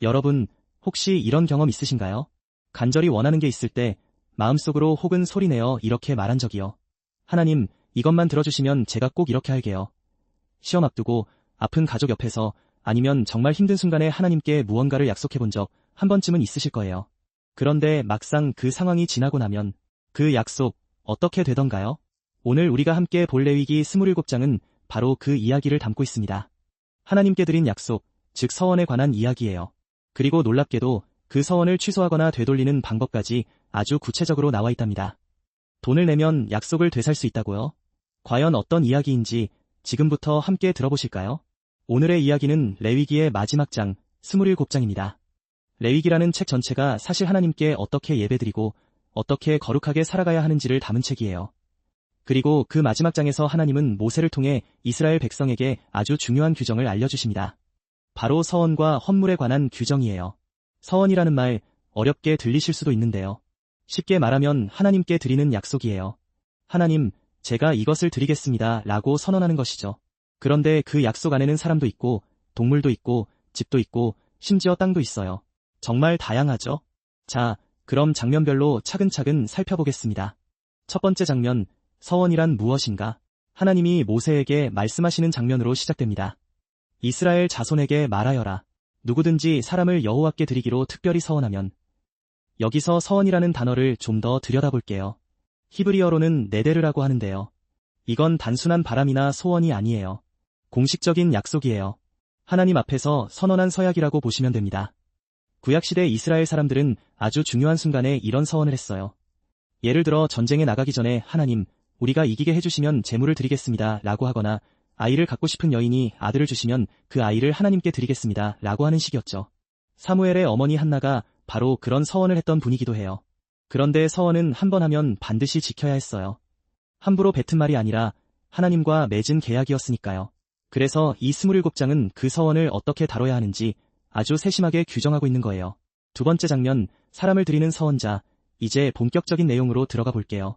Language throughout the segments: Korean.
여러분, 혹시 이런 경험 있으신가요? 간절히 원하는 게 있을 때 마음속으로 혹은 소리내어 이렇게 말한 적이요. 하나님, 이것만 들어주시면 제가 꼭 이렇게 할게요. 시험 앞두고 아픈 가족 옆에서 아니면 정말 힘든 순간에 하나님께 무언가를 약속해 본 적 한 번쯤은 있으실 거예요. 그런데 막상 그 상황이 지나고 나면 그 약속 어떻게 되던가요? 오늘 우리가 함께 볼 레위기 27장은 바로 그 이야기를 담고 있습니다. 하나님께 드린 약속, 즉 서원에 관한 이야기예요. 그리고 놀랍게도 그 서원을 취소하거나 되돌리는 방법까지 아주 구체적으로 나와 있답니다. 돈을 내면 약속을 되살 수 있다고요? 과연 어떤 이야기인지 지금부터 함께 들어보실까요? 오늘의 이야기는 레위기의 마지막 장, 27장입니다. 레위기라는 책 전체가 사실 하나님께 어떻게 예배드리고 어떻게 거룩하게 살아가야 하는지를 담은 책이에요. 그리고 그 마지막 장에서 하나님은 모세를 통해 이스라엘 백성에게 아주 중요한 규정을 알려주십니다. 바로 서원과 헌물에 관한 규정이에요. 서원이라는 말 어렵게 들리실 수도 있는데요. 쉽게 말하면 하나님께 드리는 약속이에요. 하나님, 제가 이것을 드리겠습니다 라고 선언하는 것이죠. 그런데 그 약속 안에는 사람도 있고 동물도 있고 집도 있고 심지어 땅도 있어요. 정말 다양하죠? 자, 그럼 장면별로 차근차근 살펴보겠습니다. 첫 번째 장면, 서원이란 무엇인가? 하나님이 모세에게 말씀하시는 장면으로 시작됩니다. 이스라엘 자손에게 말하여라. 누구든지 사람을 여호와께 드리기로 특별히 서원하면. 여기서 서원이라는 단어를 좀 더 들여다볼게요. 히브리어로는 네데르라고 하는데요. 이건 단순한 바람이나 소원이 아니에요. 공식적인 약속이에요. 하나님 앞에서 선언한 서약이라고 보시면 됩니다. 구약시대 이스라엘 사람들은 아주 중요한 순간에 이런 서원을 했어요. 예를 들어 전쟁에 나가기 전에 하나님, 우리가 이기게 해주시면 제물을 드리겠습니다 라고 하거나 아이를 갖고 싶은 여인이 아들을 주시면 그 아이를 하나님께 드리겠습니다 라고 하는 식이었죠. 사무엘의 어머니 한나가 바로 그런 서원을 했던 분이기도 해요. 그런데 서원은 한 번 하면 반드시 지켜야 했어요. 함부로 뱉은 말이 아니라 하나님과 맺은 계약이었으니까요. 그래서 이 27장은 그 서원을 어떻게 다뤄야 하는지 아주 세심하게 규정하고 있는 거예요. 두 번째 장면, 사람을 드리는 서원자. 이제 본격적인 내용으로 들어가 볼게요.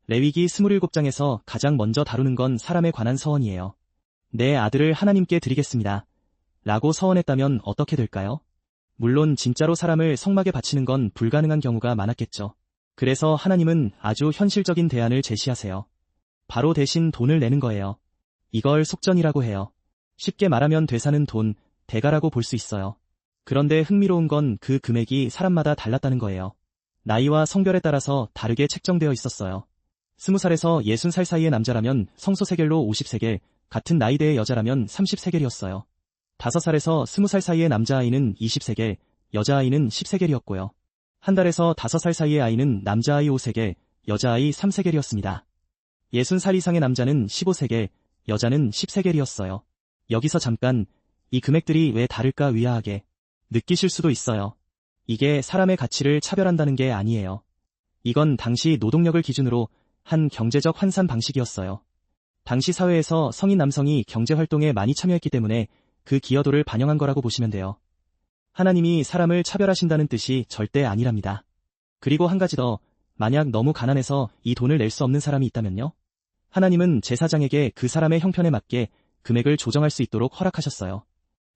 레위기 27장에서 가장 먼저 다루는 건 사람에 관한 서원이에요. 내 아들을 하나님께 드리겠습니다. 라고 서원했다면 어떻게 될까요? 물론 진짜로 사람을 성막에 바치는 건 불가능한 경우가 많았겠죠. 그래서 하나님은 아주 현실적인 대안을 제시하세요. 바로 대신 돈을 내는 거예요. 이걸 속전이라고 해요. 쉽게 말하면 되사는 돈, 대가라고 볼 수 있어요. 그런데 흥미로운 건 그 금액이 사람마다 달랐다는 거예요. 나이와 성별에 따라서 다르게 책정되어 있었어요. 20살에서 60살 사이의 남자라면 성소세겔로 50세겔, 같은 나이대의 여자라면 30세겔이었어요. 5살에서 20살 사이의 남자아이는 20세겔, 여자아이는 10세겔이었고요. 한 달에서 5살 사이의 아이는 남자아이 5세겔, 여자아이 3세겔이었습니다. 60살 이상의 남자는 15세겔, 여자는 10세겔이었어요. 여기서 잠깐 이 금액들이 왜 다를까 의아하게 느끼실 수도 있어요. 이게 사람의 가치를 차별한다는 게 아니에요. 이건 당시 노동력을 기준으로 한 경제적 환산 방식이었어요. 당시 사회에서 성인 남성이 경제활동에 많이 참여했기 때문에 그 기여도를 반영한 거라고 보시면 돼요. 하나님이 사람을 차별하신다는 뜻이 절대 아니랍니다. 그리고 한 가지 더, 만약 너무 가난해서 이 돈을 낼 수 없는 사람이 있다면요? 하나님은 제사장에게 그 사람의 형편에 맞게 금액을 조정할 수 있도록 허락하셨어요.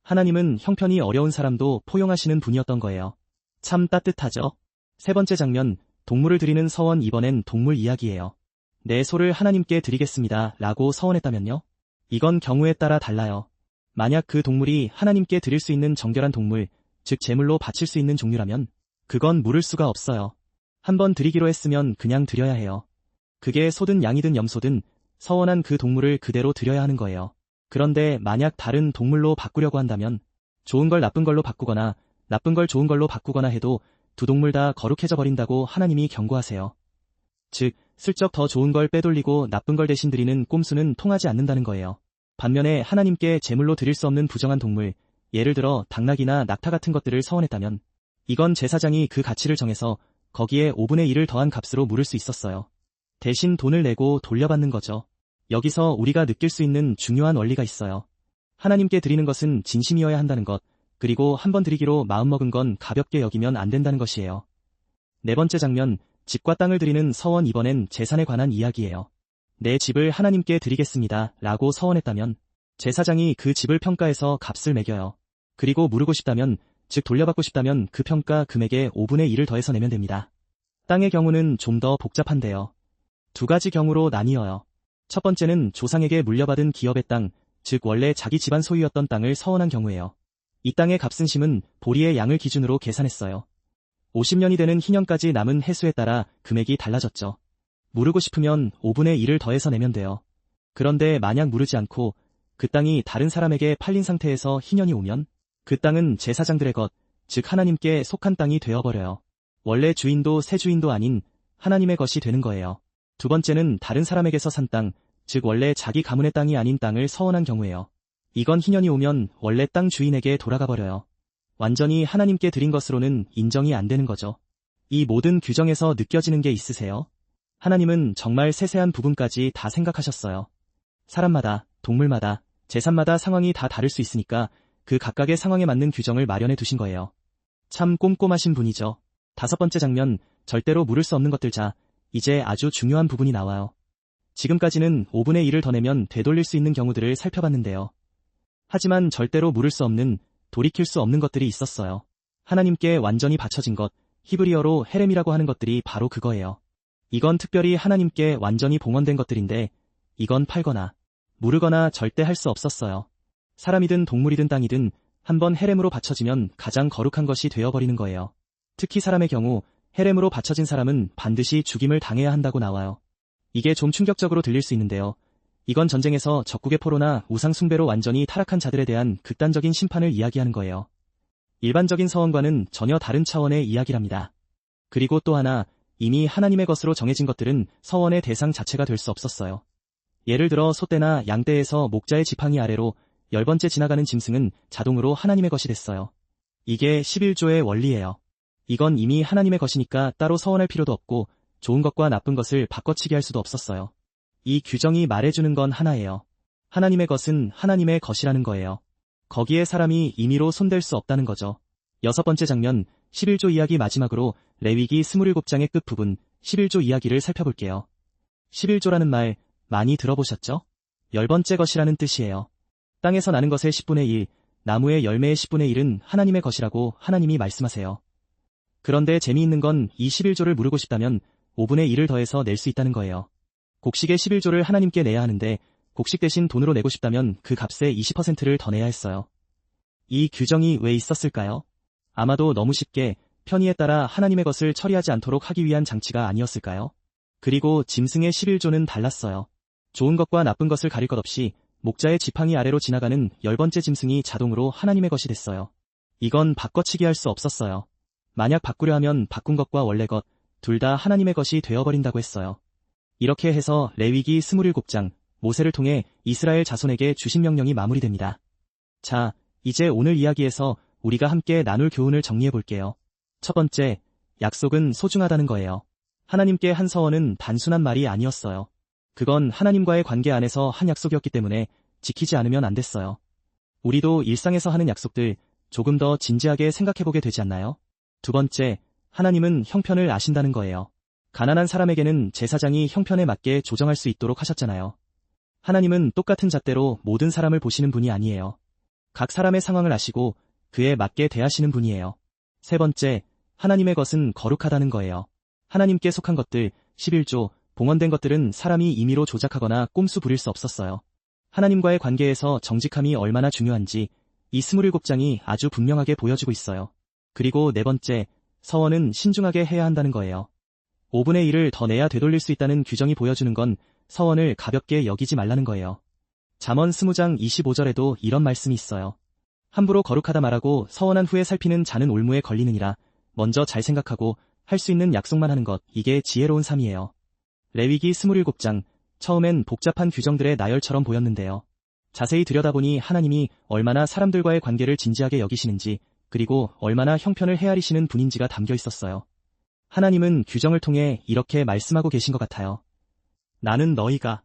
하나님은 형편이 어려운 사람도 포용하시는 분이었던 거예요. 참 따뜻하죠? 세 번째 장면, 동물을 드리는 서원. 이번엔 동물 이야기예요. 내 소를 하나님께 드리겠습니다 라고 서원했다면요? 이건 경우에 따라 달라요. 만약 그 동물이 하나님께 드릴 수 있는 정결한 동물, 즉 제물로 바칠 수 있는 종류라면 그건 물을 수가 없어요. 한번 드리기로 했으면 그냥 드려야 해요. 그게 소든 양이든 염소든 서원한 그 동물을 그대로 드려야 하는 거예요. 그런데 만약 다른 동물로 바꾸려고 한다면 좋은 걸 나쁜 걸로 바꾸거나 나쁜 걸 좋은 걸로 바꾸거나 해도 두 동물 다 거룩해져 버린다고 하나님이 경고하세요. 즉, 슬쩍 더 좋은 걸 빼돌리고 나쁜 걸 대신 드리는 꼼수는 통하지 않는다는 거예요. 반면에 하나님께 제물로 드릴 수 없는 부정한 동물, 예를 들어 닭락이나 낙타 같은 것들을 서원했다면 이건 제사장이 그 가치를 정해서 거기에 5분의 1을 더한 값으로 물을 수 있었어요. 대신 돈을 내고 돌려받는 거죠. 여기서 우리가 느낄 수 있는 중요한 원리가 있어요. 하나님께 드리는 것은 진심이어야 한다는 것, 그리고 한번 드리기로 마음먹은 건 가볍게 여기면 안 된다는 것이에요. 네 번째 장면, 집과 땅을 드리는 서원. 이번엔 재산에 관한 이야기예요. 내 집을 하나님께 드리겠습니다 라고 서원했다면 제사장이 그 집을 평가해서 값을 매겨요. 그리고 물으고 싶다면 즉 돌려받고 싶다면 그 평가 금액의 5분의 1을 더해서 내면 됩니다. 땅의 경우는 좀 더 복잡한데요. 두 가지 경우로 나뉘어요. 첫 번째는 조상에게 물려받은 기업의 땅, 즉 원래 자기 집안 소유였던 땅을 서원한 경우예요. 이 땅의 값순심은 보리의 양을 기준으로 계산했어요. 50년이 되는 희년까지 남은 해수에 따라 금액이 달라졌죠. 무르고 싶으면 5분의 1을 더해서 내면 돼요. 그런데 만약 무르지 않고 그 땅이 다른 사람에게 팔린 상태에서 희년이 오면 그 땅은 제사장들의 것, 즉 하나님께 속한 땅이 되어버려요. 원래 주인도 새 주인도 아닌 하나님의 것이 되는 거예요. 두 번째는 다른 사람에게서 산 땅, 즉 원래 자기 가문의 땅이 아닌 땅을 서원한 경우예요. 이건 희년이 오면 원래 땅 주인에게 돌아가 버려요. 완전히 하나님께 드린 것으로는 인정이 안 되는 거죠. 이 모든 규정에서 느껴지는 게 있으세요? 하나님은 정말 세세한 부분까지 다 생각하셨어요. 사람마다, 동물마다, 재산마다 상황이 다 다를 수 있으니까 그 각각의 상황에 맞는 규정을 마련해 두신 거예요. 참 꼼꼼하신 분이죠. 다섯 번째 장면, 절대로 물을 수 없는 것들. 자, 이제 아주 중요한 부분이 나와요. 지금까지는 5분의 1을 더 내면 되돌릴 수 있는 경우들을 살펴봤는데요. 하지만 절대로 물을 수 없는, 돌이킬 수 없는 것들이 있었어요. 하나님께 완전히 바쳐진 것, 히브리어로 헤렘이라고 하는 것들이 바로 그거예요. 이건 특별히 하나님께 완전히 봉헌된 것들인데 이건 팔거나 무르거나 절대 할 수 없었어요. 사람이든 동물이든 땅이든 한번 헤렘으로 바쳐지면 가장 거룩한 것이 되어버리는 거예요. 특히 사람의 경우 헤렘으로 바쳐진 사람은 반드시 죽임을 당해야 한다고 나와요. 이게 좀 충격적으로 들릴 수 있는데요. 이건 전쟁에서 적국의 포로나 우상 숭배로 완전히 타락한 자들에 대한 극단적인 심판을 이야기하는 거예요. 일반적인 서원과는 전혀 다른 차원의 이야기랍니다. 그리고 또 하나, 이미 하나님의 것으로 정해진 것들은 서원의 대상 자체가 될 수 없었어요. 예를 들어 소떼나 양떼에서 목자의 지팡이 아래로 10번째 지나가는 짐승은 자동으로 하나님의 것이 됐어요. 이게 11조의 원리예요. 이건 이미 하나님의 것이니까 따로 서원할 필요도 없고 좋은 것과 나쁜 것을 바꿔치기 할 수도 없었어요. 이 규정이 말해주는 건 하나예요. 하나님의 것은 하나님의 것이라는 거예요. 거기에 사람이 임의로 손댈 수 없다는 거죠. 여섯 번째 장면, 11조 이야기 마지막으로 레위기 27장의 끝부분 11조 이야기를 살펴볼게요. 11조라는 말 많이 들어보셨죠? 10번째 것이라는 뜻이에요. 땅에서 나는 것의 10분의 1, 나무의 열매의 10분의 1은 하나님의 것이라고 하나님이 말씀하세요. 그런데 재미있는 건 이 11조를 물으고 싶다면 5분의 1을 더해서 낼 수 있다는 거예요. 곡식의 11조를 하나님께 내야 하는데 곡식 대신 돈으로 내고 싶다면 그 값의 20%를 더 내야 했어요. 이 규정이 왜 있었을까요? 아마도 너무 쉽게 편의에 따라 하나님의 것을 처리하지 않도록 하기 위한 장치가 아니었을까요? 그리고 짐승의 11조는 달랐어요. 좋은 것과 나쁜 것을 가릴 것 없이 목자의 지팡이 아래로 지나가는 10번째 짐승이 자동으로 하나님의 것이 됐어요. 이건 바꿔치기 할 수 없었어요. 만약 바꾸려 하면 바꾼 것과 원래 것, 둘 다 하나님의 것이 되어버린다고 했어요. 이렇게 해서 레위기 27장, 모세를 통해 이스라엘 자손에게 주신 명령이 마무리됩니다. 자, 이제 오늘 이야기에서 우리가 함께 나눌 교훈을 정리해 볼게요. 첫 번째, 약속은 소중하다는 거예요. 하나님께 한 서원은 단순한 말이 아니었어요. 그건 하나님과의 관계 안에서 한 약속이었기 때문에 지키지 않으면 안 됐어요. 우리도 일상에서 하는 약속들 조금 더 진지하게 생각해보게 되지 않나요? 두 번째, 하나님은 형편을 아신다는 거예요. 가난한 사람에게는 제사장이 형편에 맞게 조정할 수 있도록 하셨잖아요. 하나님은 똑같은 잣대로 모든 사람을 보시는 분이 아니에요. 각 사람의 상황을 아시고 그에 맞게 대하시는 분이에요. 세 번째, 하나님의 것은 거룩하다는 거예요. 하나님께 속한 것들, 11조, 봉헌된 것들은 사람이 임의로 조작하거나 꼼수 부릴 수 없었어요. 하나님과의 관계에서 정직함이 얼마나 중요한지 이 27장이 아주 분명하게 보여주고 있어요. 그리고 네 번째, 서원은 신중하게 해야 한다는 거예요. 5분의 1을 더 내야 되돌릴 수 있다는 규정이 보여주는 건 서원을 가볍게 여기지 말라는 거예요. 잠언 20장 25절에도 이런 말씀이 있어요. 함부로 거룩하다 말하고 서원한 후에 살피는 자는 올무에 걸리느니라. 먼저 잘 생각하고 할 수 있는 약속만 하는 것, 이게 지혜로운 삶이에요. 레위기 27장, 처음엔 복잡한 규정들의 나열처럼 보였는데요. 자세히 들여다보니 하나님이 얼마나 사람들과의 관계를 진지하게 여기시는지, 그리고 얼마나 형편을 헤아리시는 분인지가 담겨 있었어요. 하나님은 규정을 통해 이렇게 말씀하고 계신 것 같아요. 나는 너희가